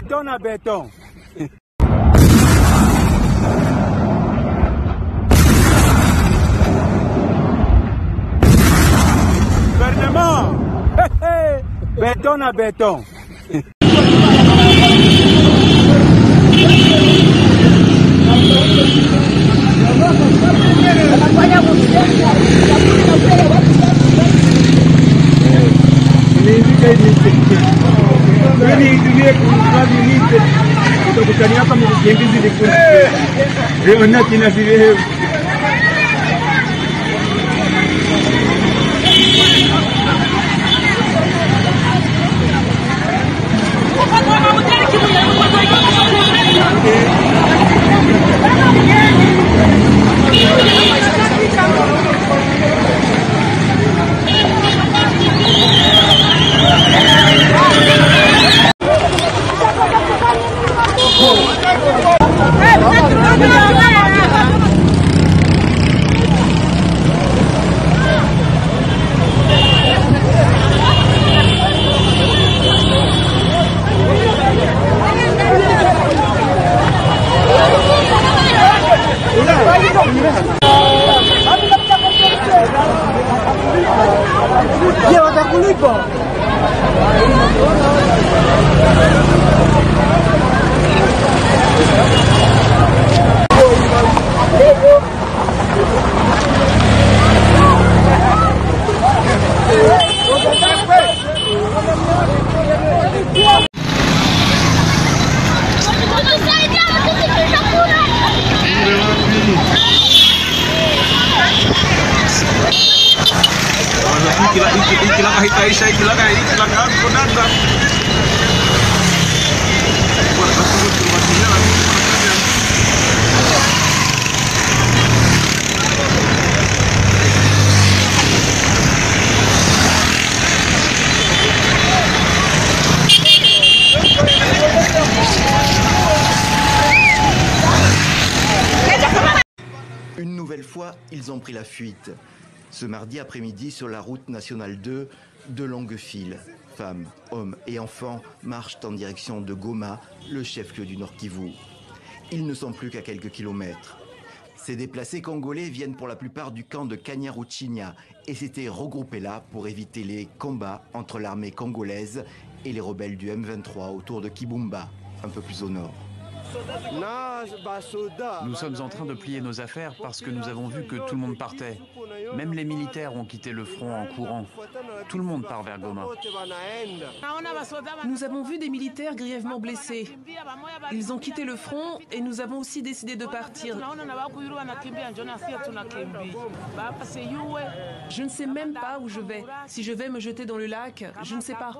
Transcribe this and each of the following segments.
Béton à béton. Gouvernement, béton à béton. Une nouvelle fois, ils ont pris la fuite. Ce mardi après-midi, sur la route nationale 2, de longues files, femmes, hommes et enfants marchent en direction de Goma, le chef-lieu du Nord Kivu. Ils ne sont plus qu'à quelques kilomètres. Ces déplacés congolais viennent pour la plupart du camp de Kanyaruchinya et s'étaient regroupés là pour éviter les combats entre l'armée congolaise et les rebelles du M23 autour de Kibumba, un peu plus au nord. Nous sommes en train de plier nos affaires parce que nous avons vu que tout le monde partait. Même les militaires ont quitté le front en courant. Tout le monde part vers Goma. Nous avons vu des militaires grièvement blessés. Ils ont quitté le front et nous avons aussi décidé de partir. Je ne sais même pas où je vais. Si je vais me jeter dans le lac, je ne sais pas.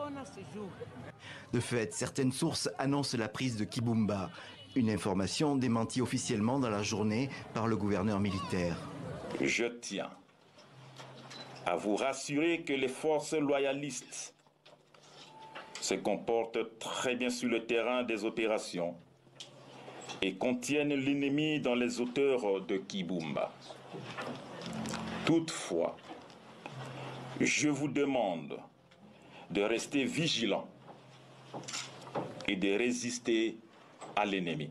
De fait, certaines sources annoncent la prise de Kibumba. Une information démentie officiellement dans la journée par le gouverneur militaire. Je tiens à vous rassurer que les forces loyalistes se comportent très bien sur le terrain des opérations et contiennent l'ennemi dans les hauteurs de Kibumba. Toutefois, je vous demande de rester vigilants et de résister à l'ennemi.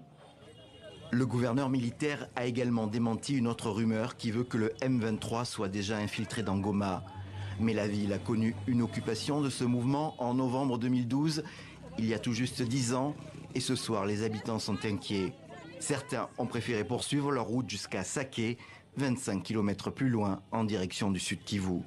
Le gouverneur militaire a également démenti une autre rumeur qui veut que le M23 soit déjà infiltré dans Goma. Mais la ville a connu une occupation de ce mouvement en novembre 2012, il y a tout juste 10 ans, et ce soir les habitants sont inquiets. Certains ont préféré poursuivre leur route jusqu'à Sake, 25 km plus loin, en direction du Sud Kivu.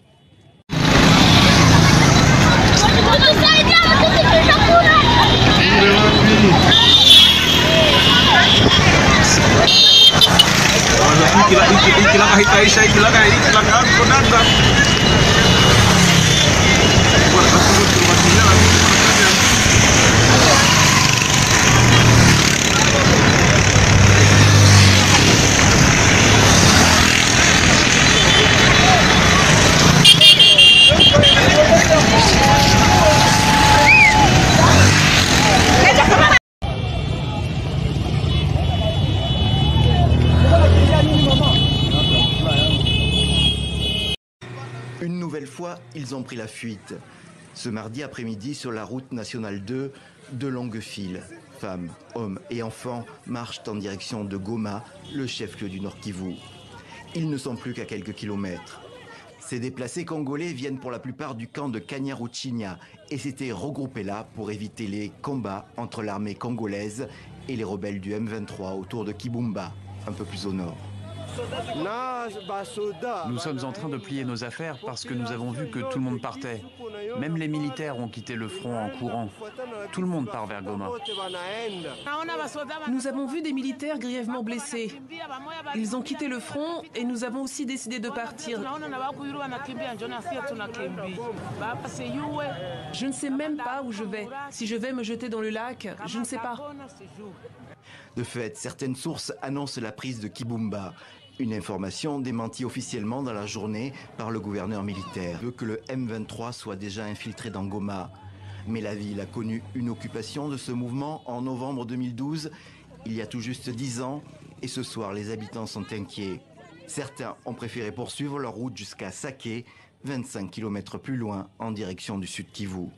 Une nouvelle fois, ils ont pris la fuite. Ce mardi après-midi, sur la route nationale 2, de longues files, Femmes, hommes et enfants marchent en direction de Goma, le chef-lieu du Nord Kivu. Ils ne sont plus qu'à quelques kilomètres. Ces déplacés congolais viennent pour la plupart du camp de Kanyaruchinya et s'étaient regroupés là pour éviter les combats entre l'armée congolaise et les rebelles du M23 autour de Kibumba, un peu plus au nord. Nous sommes en train de plier nos affaires parce que nous avons vu que tout le monde partait. Même les militaires ont quitté le front en courant. Tout le monde part vers Goma. Nous avons vu des militaires grièvement blessés. Ils ont quitté le front et nous avons aussi décidé de partir. Je ne sais même pas où je vais. Si je vais me jeter dans le lac, je ne sais pas. De fait, certaines sources annoncent la prise de Kibumba. Une information démentie officiellement dans la journée par le gouverneur militaire. Il veut que le M23 soit déjà infiltré dans Goma. Mais la ville a connu une occupation de ce mouvement en novembre 2012, il y a tout juste 10 ans, et ce soir les habitants sont inquiets. Certains ont préféré poursuivre leur route jusqu'à Sake, 25 km plus loin, en direction du Sud Kivu.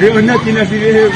Leonati na vile